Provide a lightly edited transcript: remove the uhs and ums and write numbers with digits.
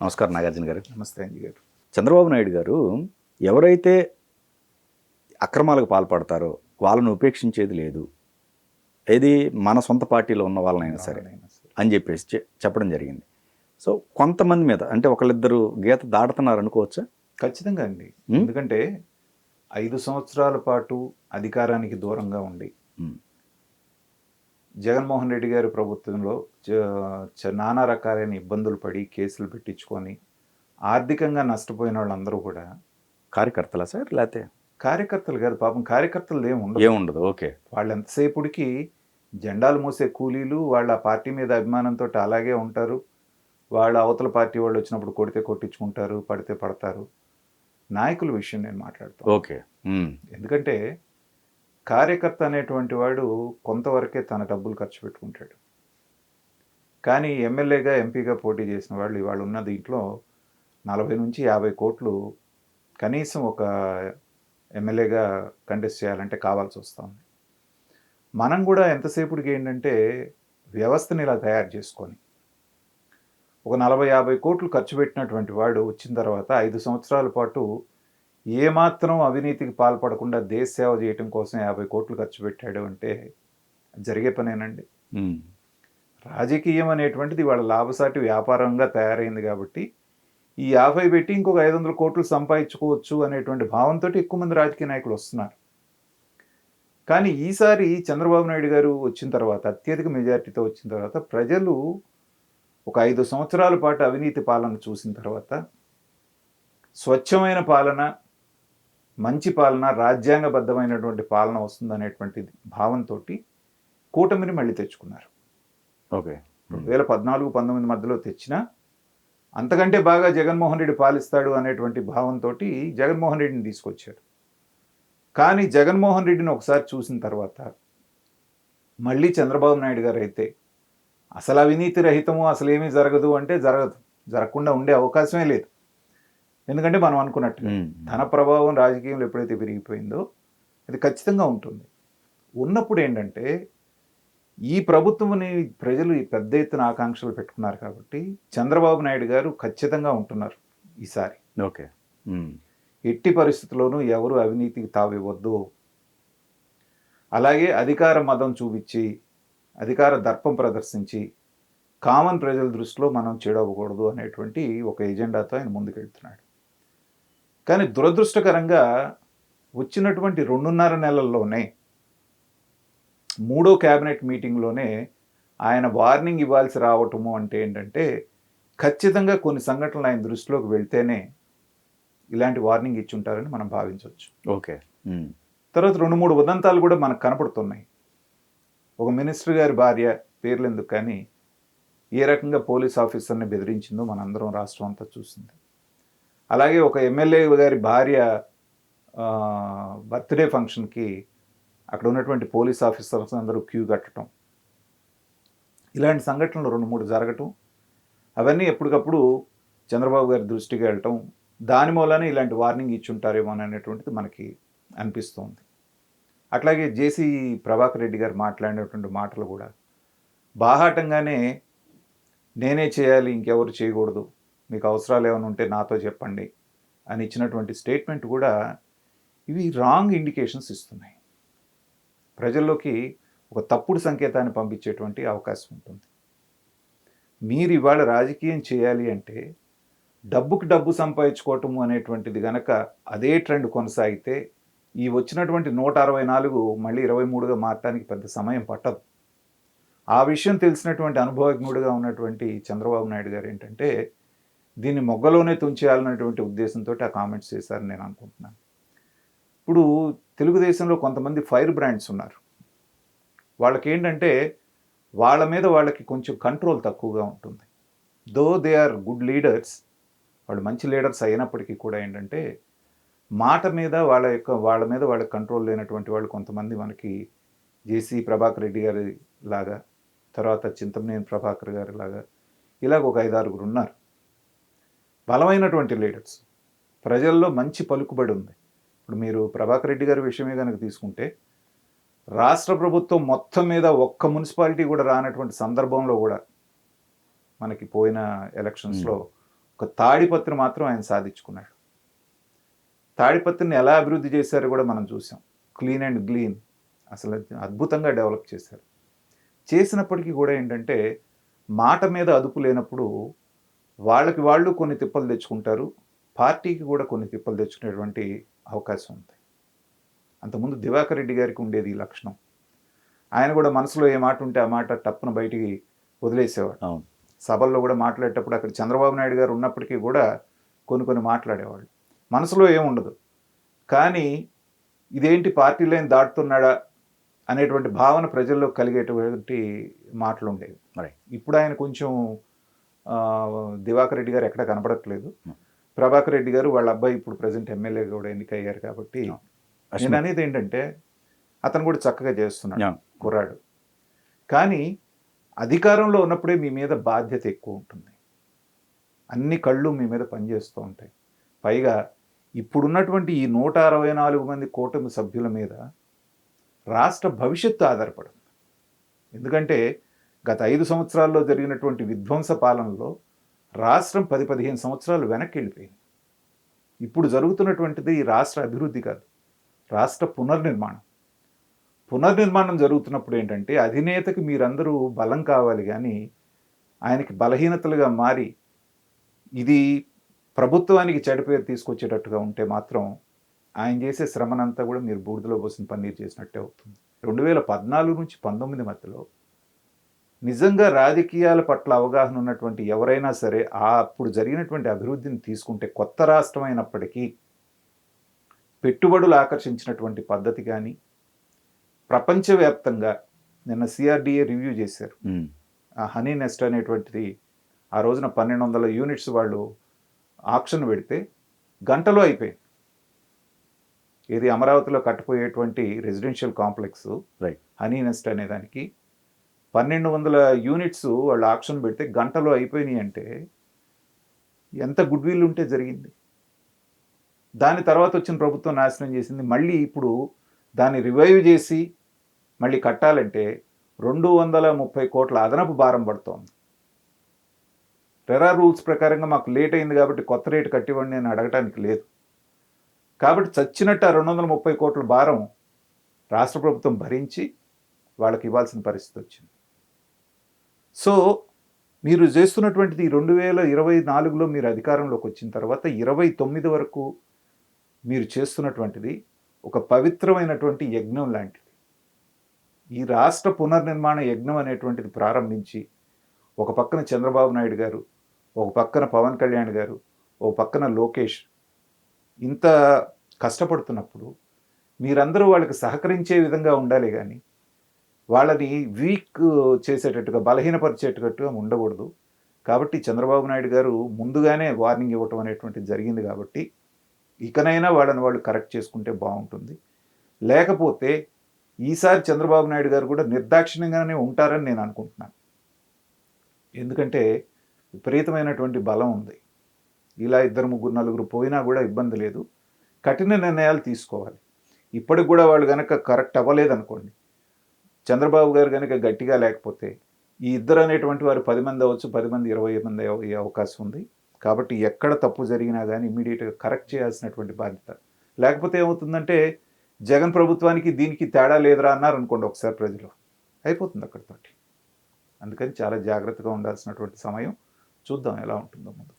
నమస్కారం నాగార్జున గారు. నమస్తే అంజీ గారు. చంద్రబాబు నాయుడు గారు ఎవరైతే అక్రమాలకు పాల్పడతారో వాళ్ళని ఉపేక్షించేది లేదు, ఏది మన సొంత పార్టీలో ఉన్న వాళ్ళనైనా సరే అని చెప్పేసి చెప్పడం జరిగింది. సో కొంతమంది మీద అంటే ఒకళ్ళిద్దరు గీత దాడుతున్నారు అనుకోవచ్చా? ఖచ్చితంగా అండి. ఎందుకంటే 5 సంవత్సరాల పాటు అధికారానికి దూరంగా ఉండి జగన్మోహన్ రెడ్డి గారి ప్రభుత్వంలో నానా రకాలైన ఇబ్బందులు పడి కేసులు పెట్టించుకొని ఆర్థికంగా నష్టపోయిన వాళ్ళందరూ కూడా కార్యకర్తలా సార్, లేకపోతే కార్యకర్తలు కాదు, పాపం కార్యకర్తలు ఏముండదు. ఓకే, వాళ్ళు ఎంతసేపుడికి జెండాలు మోసే కూలీలు, వాళ్ళ పార్టీ మీద అభిమానంతో అలాగే ఉంటారు. వాళ్ళ అవతల పార్టీ వాళ్ళు వచ్చినప్పుడు కొడితే కొట్టించుకుంటారు, పడితే పడతారు. నాయకుల విషయం నేను మాట్లాడతాను. ఓకే. ఎందుకంటే కార్యకర్త అనేటువంటి వాడు కొంతవరకే తన డబ్బులు ఖర్చు పెట్టుకుంటాడు. కానీ ఎమ్మెల్యేగా ఎంపీగా పోటీ చేసిన వాళ్ళు ఇవాళ ఉన్న దీంట్లో 40 నుంచి 50 కోట్లు కనీసం ఒక ఎమ్మెల్యేగా కంటెస్ట్ చేయాలంటే కావాల్సి వస్తుంది. మనం కూడా ఎంతసేపుడికి ఏంటంటే వ్యవస్థని ఇలా తయారు చేసుకొని ఒక 40-50 కోట్లు ఖర్చు పెట్టినటువంటి వాడు వచ్చిన తర్వాత 5 సంవత్సరాల పాటు ఏమాత్రం అవినీతికి పాల్పడకుండా దేశ సేవ చేయటం కోసం 50 కోట్లు ఖర్చు పెట్టాడు అంటే జరిగే పనేనండి. రాజకీయం అనేటువంటిది వాళ్ళ లాభసాటి వ్యాపారంగా తయారైంది కాబట్టి ఈ 50 పెట్టి ఇంకొక 500 కోట్లు సంపాదించుకోవచ్చు అనేటువంటి భావంతో ఎక్కువ మంది రాజకీయ నాయకులు వస్తున్నారు. కానీ ఈసారి చంద్రబాబు నాయుడు గారు వచ్చిన తర్వాత, అత్యధిక మెజారిటీతో వచ్చిన తర్వాత, ప్రజలు ఒక 5 సంవత్సరాల పాటు అవినీతి పాలన చూసిన తర్వాత స్వచ్ఛమైన పాలన, మంచి పాలన, రాజ్యాంగబద్ధమైనటువంటి పాలన వస్తుందనేటువంటి భావంతో కూటమిని మళ్ళీ తెచ్చుకున్నారు. ఓకే, 2014-19 మధ్యలో తెచ్చినా అంతకంటే బాగా జగన్మోహన్ రెడ్డి పాలిస్తాడు అనేటువంటి భావంతో జగన్మోహన్ రెడ్డిని తీసుకొచ్చారు. కానీ జగన్మోహన్ రెడ్డిని ఒకసారి చూసిన తర్వాత మళ్ళీ చంద్రబాబు నాయుడు గారు అయితే అసలు అవినీతి రహితము, అసలు ఏమీ జరగదు అంటే జరగకుండా ఉండే అవకాశమే లేదు. ఎందుకంటే మనం అనుకున్నట్టు ధన ప్రభావం రాజకీయంలో ఎప్పుడైతే పెరిగిపోయిందో అది ఖచ్చితంగా ఉంటుంది. ఉన్నప్పుడు ఏంటంటే ఈ ప్రభుత్వంని ప్రజలు పెద్ద ఎత్తున ఆకాంక్షలు పెట్టుకున్నారు కాబట్టి చంద్రబాబు నాయుడు గారు ఖచ్చితంగా ఉంటున్నారు ఈసారి. ఓకే, ఎట్టి పరిస్థితుల్లోనూ ఎవరు అవినీతికి తావివ్వద్దు, అలాగే అధికార మదం చూపించి అధికార దర్పం ప్రదర్శించి కామన్ ప్రజల దృష్టిలో మనం చెడవకూడదు అనేటువంటి ఒక ఎజెండాతో ఆయన ముందుకెళ్తున్నాడు. కానీ దురదృష్టకరంగా వచ్చినటువంటి 2.5 నెలల్లోనే 3వ క్యాబినెట్ మీటింగ్లోనే ఆయన వార్నింగ్ ఇవ్వాల్సి రావటము అంటే ఏంటంటే ఖచ్చితంగా కొన్ని సంఘటనలు ఆయన దృష్టిలోకి వెళ్తేనే ఇలాంటి వార్నింగ్ ఇచ్చి ఉంటారని మనం భావించవచ్చు. ఓకే. తర్వాత 2-3 ఉదంతాలు కూడా మనకు కనపడుతున్నాయి. ఒక మినిస్టర్ గారి భార్య, పేర్లు ఎందుకు కానీ, ఏ రకంగా పోలీస్ ఆఫీసర్ని బెదిరించిందో మనందరం రాష్ట్రం అంతా చూసింది. అలాగే ఒక ఎమ్మెల్యే గారి భార్య బర్త్డే ఫంక్షన్కి అక్కడ ఉన్నటువంటి పోలీస్ ఆఫీసర్స్ అందరూ క్యూ కట్టడం, ఇలాంటి సంఘటనలు 2-3 జరగటం, అవన్నీ ఎప్పటికప్పుడు చంద్రబాబు గారి దృష్టికి వెళ్ళటం, దాని మూలనే ఇలాంటి వార్నింగ్ ఇచ్చుంటారేమో అనేటువంటిది మనకి అనిపిస్తోంది. అట్లాగే జేసీ ప్రభాకర్ రెడ్డి గారు మాట్లాడినటువంటి మాటలు కూడా బాహాటంగానే నేనే చేయాలి, ఇంకెవరు చేయకూడదు, మీకు అవసరాలు ఏమైనా ఉంటే నాతో చెప్పండి అని ఇచ్చినటువంటి స్టేట్మెంట్ కూడా ఇవి రాంగ్ ఇండికేషన్స్ ఇస్తున్నాయి. ప్రజల్లోకి ఒక తప్పుడు సంకేతాన్ని పంపించేటువంటి అవకాశం ఉంటుంది. మీరు ఇవాళ రాజకీయం చేయాలి అంటే డబ్బుకి డబ్బు సంపాదించుకోవటము అనేటువంటిది గనక అదే ట్రెండ్ కొనసాగితే ఈ వచ్చినటువంటి 164 మళ్ళీ 23గా మారటానికి పెద్ద సమయం పట్టదు. ఆ విషయం తెలిసినటువంటి అనుభవజ్ఞుడిగా ఉన్నటువంటి చంద్రబాబు నాయుడు గారు ఏంటంటే దీన్ని మొగ్గలోనే తుంచేయాలన్నటువంటి ఉద్దేశంతో ఆ కామెంట్స్ చేశారని నేను అనుకుంటున్నాను. ఇప్పుడు తెలుగుదేశంలో కొంతమంది ఫైర్ బ్రాండ్స్ ఉన్నారు. వాళ్ళకి ఏంటంటే వాళ్ళ మీద వాళ్ళకి కొంచెం కంట్రోల్ తక్కువగా ఉంటుంది. Though they are good leaders, వాళ్ళు మంచి లీడర్స్ అయినప్పటికీ కూడా ఏంటంటే మాట మీద వాళ్ళ మీద వాళ్ళకి కంట్రోల్ లేనటువంటి వాళ్ళు కొంతమంది మనకి జేసీ ప్రభాకర్ రెడ్డి గారి లాగా, తర్వాత చింతమనేని ప్రభాకర్ గారి లాగా, ఇలాగ ఒక 5-6 ఉన్నారు బలమైనటువంటి లీడర్స్. ప్రజల్లో మంచి పలుకుబడి ఉంది. ఇప్పుడు మీరు ప్రభాకర్ రెడ్డి గారి విషయమే కనుక తీసుకుంటే రాష్ట్ర ప్రభుత్వం మొత్తం మీద ఒక్క మున్సిపాలిటీ కూడా రానటువంటి సందర్భంలో కూడా మనకి పోయిన ఎలక్షన్స్లో ఒక తాడిపత్రి మాత్రం ఆయన సాధించుకున్నాడు. తాడిపత్రిని ఎలా అభివృద్ధి చేశారో కూడా మనం చూసాం. క్లీన్ అండ్ గ్లీన్ అసలు అద్భుతంగా డెవలప్ చేశారు. చేసినప్పటికీ కూడా ఏంటంటే మాట మీద అదుపు లేనప్పుడు వాళ్ళకి వాళ్ళు కొన్ని తిప్పలు తెచ్చుకుంటారు, పార్టీకి కూడా కొన్ని తిప్పలు తెచ్చుకునేటువంటి అవకాశం ఉంది. అంతకుముందు దివాకర్ రెడ్డి గారికి ఉండేది ఈ లక్షణం. ఆయన కూడా మనసులో ఏ మాట ఉంటే ఆ మాట టప్పున బయటికి వదిలేసేవాడు. అవును. సభల్లో కూడా మాట్లాడేటప్పుడు అక్కడ చంద్రబాబు నాయుడు గారు ఉన్నప్పటికీ కూడా కొన్ని మాట్లాడేవాళ్ళు. మనసులో ఏముండదు, కానీ ఇదేంటి పార్టీ లైన్ దాటుతున్నాడా అనేటువంటి భావన ప్రజల్లో కలిగేటువంటి మాటలు ఉండేవి. మరి ఇప్పుడు ఆయన కొంచెం దివాకర్ రెడ్డి గారు ఎక్కడ కనపడట్లేదు. ప్రభాకర్ రెడ్డి గారు వాళ్ళ అబ్బాయి ఇప్పుడు ప్రజెంట్ ఎమ్మెల్యే కూడా ఎన్నికయ్యారు. కాబట్టి నేను అనేది ఏంటంటే అతను కూడా చక్కగా చేస్తున్నాడు కుర్రాడు. కానీ అధికారంలో ఉన్నప్పుడే మీ మీద బాధ్యత ఎక్కువ ఉంటుంది, అన్ని కళ్ళు మీ మీద పనిచేస్తూ ఉంటాయి. పైగా ఇప్పుడున్నటువంటి ఈ 164 మంది కూటమి సభ్యుల మీద రాష్ట్ర భవిష్యత్తు ఆధారపడింది. ఎందుకంటే గత 5 సంవత్సరాల్లో జరిగినటువంటి విధ్వంస పాలనలో రాష్ట్రం 10-15 సంవత్సరాలు వెనక్కి వెళ్ళిపోయింది. ఇప్పుడు జరుగుతున్నటువంటిది రాష్ట్ర అభివృద్ధి కాదు, రాష్ట్ర పునర్నిర్మాణం. పునర్నిర్మాణం జరుగుతున్నప్పుడు ఏంటంటే అధినేతకి మీరందరూ బలం కావాలి, కానీ ఆయనకి బలహీనతలుగా మారి ఇది ప్రభుత్వానికి చెడు పేరు తీసుకొచ్చేటట్టుగా ఉంటే మాత్రం ఆయన చేసే శ్రమనంతా కూడా మీరు బూడిదలో పోసిన పన్నీరు చేసినట్టే అవుతుంది. 2014 నుంచి 19 మధ్యలో నిజంగా రాజకీయాల పట్ల అవగాహన ఉన్నటువంటి ఎవరైనా సరే అప్పుడు జరిగినటువంటి అభివృద్ధిని తీసుకుంటే, కొత్త రాష్ట్రం అయినప్పటికీ పెట్టుబడులు ఆకర్షించినటువంటి పద్ధతి కానీ, ప్రపంచవ్యాప్తంగా నిన్న సిఆర్డిఏ రివ్యూ చేశారు. ఆ హనీ నెస్ట్ అనేటువంటిది ఆ రోజున 1200 యూనిట్స్ వాళ్ళు ఆక్షన్ పెడితే గంటలో అయిపోయింది. ఏది అమరావతిలో కట్టపోయేటువంటి residential complex right honey nest అనే దానికి 1200 యూనిట్స్ వాళ్ళు ఆక్షన్ పెడితే గంటలో అయిపోయినాయి. అంటే ఎంత గుడ్ విల్ ఉంటే జరిగింది. దాని తర్వాత వచ్చిన ప్రభుత్వం నాశనం చేసింది. మళ్ళీ ఇప్పుడు దాన్ని రివైవ్ చేసి మళ్ళీ కట్టాలంటే 230 కోట్ల అదనపు భారం పడుతోంది. రెరా రూల్స్ ప్రకారంగా మాకు లేట్ అయింది కాబట్టి కొత్త రేటు కట్టివ్వండి అని అడగటానికి లేదు. కాబట్టి చచ్చినట్టు ఆ 230 కోట్ల భారం రాష్ట్ర ప్రభుత్వం భరించి వాళ్ళకి ఇవ్వాల్సిన పరిస్థితి వచ్చింది. సో మీరు చేస్తున్నటువంటిది 2024లో మీరు అధికారంలోకి వచ్చిన తర్వాత 29 వరకు మీరు చేస్తున్నటువంటిది ఒక పవిత్రమైనటువంటి యజ్ఞం లాంటిది. ఈ రాష్ట్ర పునర్నిర్మాణ యజ్ఞం అనేటువంటిది ప్రారంభించి ఒక పక్కన చంద్రబాబు నాయుడు గారు, ఒక పక్కన పవన్ కళ్యాణ్ గారు, ఒక పక్కన లోకేష్ ఇంత కష్టపడుతున్నప్పుడు మీరందరూ వాళ్ళకి సహకరించే విధంగా ఉండాలి, కానీ వాళ్ళని వీక్ చేసేటట్టుగా బలహీనపరిచేటట్టుగా ఉండకూడదు. కాబట్టి చంద్రబాబు నాయుడు గారు ముందుగానే వార్నింగ్ ఇవ్వటం అనేటువంటిది జరిగింది. కాబట్టి ఇకనైనా వాళ్ళని వాళ్ళు కరెక్ట్ చేసుకుంటే బాగుంటుంది. లేకపోతే ఈసారి చంద్రబాబు నాయుడు గారు కూడా నిర్దాక్షిణ్యంగానే ఉంటారని నేను అనుకుంటున్నాను. ఎందుకంటే విపరీతమైనటువంటి బలం ఉంది. ఇలా 2-3-4 పోయినా కూడా ఇబ్బంది లేదు. కఠిన నిర్ణయాలు తీసుకోవాలి. ఇప్పటికి కూడా వాళ్ళు కనుక కరెక్ట్ అవ్వలేదనుకోండి, చంద్రబాబు గారు కనుక గట్టిగా లేకపోతే ఈ ఇద్దరు అనేటువంటి వారు 10 మంది అవ్వచ్చు, 10 మంది 20 మంది అయ్యే అవకాశం ఉంది. కాబట్టి ఎక్కడ తప్పు జరిగినా కానీ ఇమీడియట్గా కరెక్ట్ చేయాల్సినటువంటి బాధ్యత. లేకపోతే ఏమవుతుందంటే జగన్ ప్రభుత్వానికి దీనికి తేడా లేదురా అన్నారు అనుకోండి ఒకసారి ప్రజలు, అయిపోతుంది అక్కడితోటి. అందుకని చాలా జాగ్రత్తగా ఉండాల్సినటువంటి సమయం. చూద్దాం ఎలా ఉంటుందో ముందు.